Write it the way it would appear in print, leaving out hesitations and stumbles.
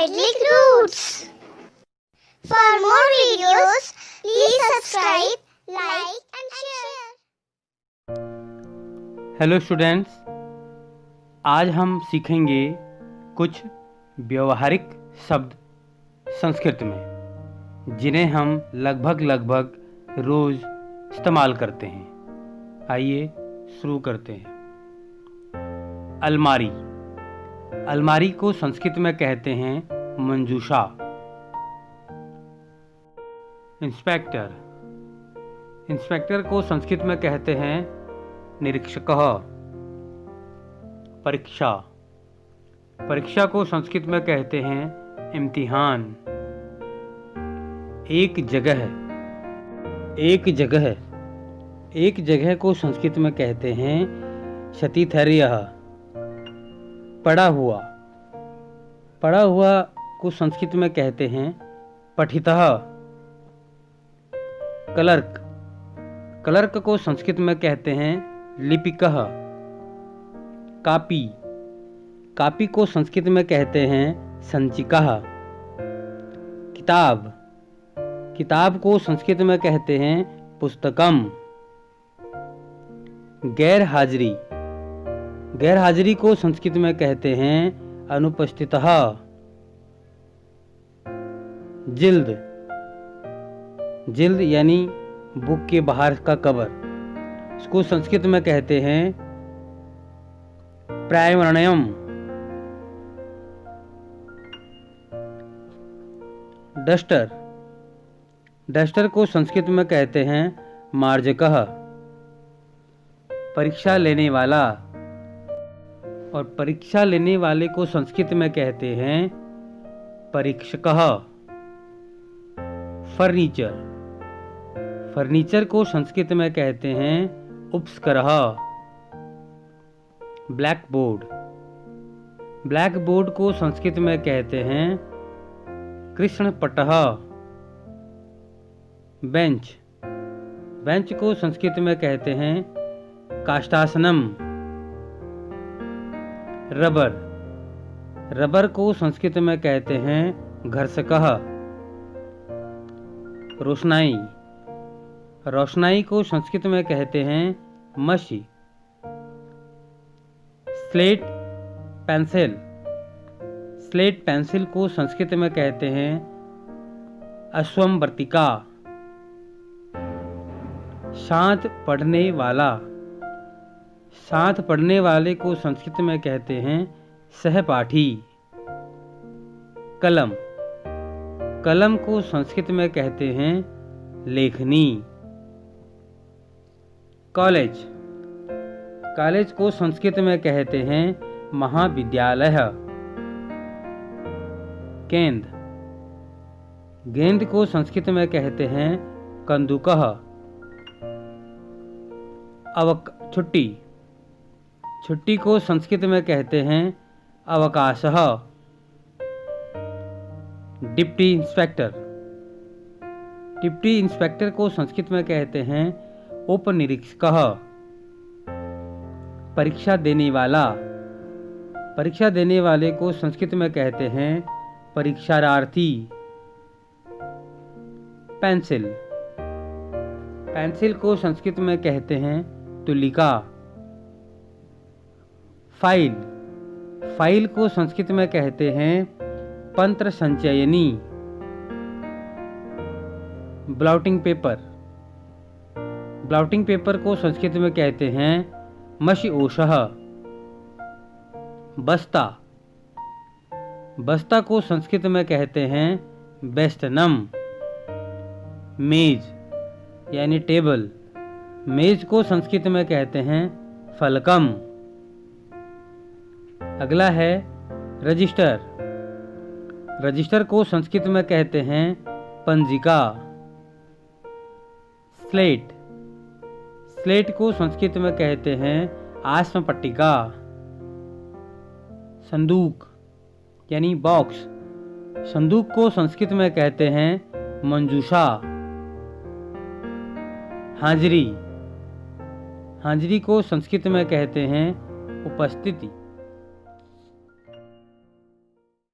Idyllic Roots. For more videos, please subscribe, like and share. Hello students, आज हम सीखेंगे कुछ व्यवहारिक शब्द संस्कृत में जिन्हें हम लगभग रोज़ इस्तेमाल करते हैं। आइए शुरू करते हैं। अलमारी। अलमारी को संस्कृत में कहते हैं मंजूषा। इंस्पेक्टर। इंस्पेक्टर को संस्कृत में कहते हैं निरीक्षकः। परीक्षा। परीक्षा को संस्कृत में कहते हैं इम्तिहान। एक जगह। एक जगह। एक जगह को संस्कृत में कहते हैं क्षतिधर्यः। पढ़ा हुआ। पढ़ा हुआ को संस्कृत में कहते हैं पठितः। क्लर्क। क्लर्क को संस्कृत में कहते हैं लिपिकः। कापी। कापी को संस्कृत में कहते हैं संचिकः। किताब। किताब को संस्कृत में कहते हैं पुस्तकम। गैर हाजिरी। गैर हाजिरी को संस्कृत में कहते हैं अनुपस्थितः। जिल्द। जिल्द यानी बुक के बाहर का कवर, इसको संस्कृत में कहते हैं प्रायवर्ण्यम। डस्टर। डस्टर को संस्कृत में कहते हैं मार्जकः। परीक्षा लेने वाला। और परीक्षा लेने वाले को संस्कृत में कहते हैं परीक्षकः। फर्नीचर। फर्नीचर को संस्कृत में कहते हैं उपस्करः। Black board. ब्लैक बोर्ड को संस्कृत में कहते हैं कृष्णपटः। बेंच। बेंच को संस्कृत में कहते हैं काष्ठासनम। रबर। रबर को संस्कृत में कहते हैं घर्षकः। रोशनाई। रोशनाई को संस्कृत में कहते हैं मशी। Slate pencil. स्लेट पेंसिल को संस्कृत में कहते हैं अश्वमवर्तिका। साथ पढ़ने वाला। साथ पढ़ने वाले को संस्कृत में कहते हैं सहपाठी। कलम। कलम को संस्कृत में कहते हैं लेखनी। कॉलेज। कॉलेज को संस्कृत में कहते हैं महाविद्यालय। गेंद। गेंद को संस्कृत में कहते हैं कंदुकः। छुट्टी। छुट्टी को संस्कृत में कहते हैं अवकाशः। Deputy inspector. डिप्टी इंस्पेक्टर को संस्कृत में कहते हैं उपनिरीक्षकः। परीक्षा देने वाला। परीक्षा देने वाले को संस्कृत में कहते हैं परीक्षार्थी। पेंसिल। पेंसिल को संस्कृत में कहते हैं तुलिका। फाइल। फाइल को संस्कृत में कहते हैं पत्र संचयनी। ब्लाउटिंग पेपर। ब्लाउटिंग पेपर को संस्कृत में कहते हैं मशीओषः। बस्ता। बस्ता को संस्कृत में कहते हैं बेस्टनम। मेज यानी टेबल। मेज को संस्कृत में कहते हैं फलकम। अगला है रजिस्टर। रजिस्टर को संस्कृत में कहते हैं पंजिका। स्लेट। स्लेट को संस्कृत में कहते हैं आश्मपट्टिका। संदूक यानी बॉक्स। संदूक को संस्कृत में कहते हैं मंजूषा। हाजिरी। हाजिरी को संस्कृत में कहते हैं उपस्थिति।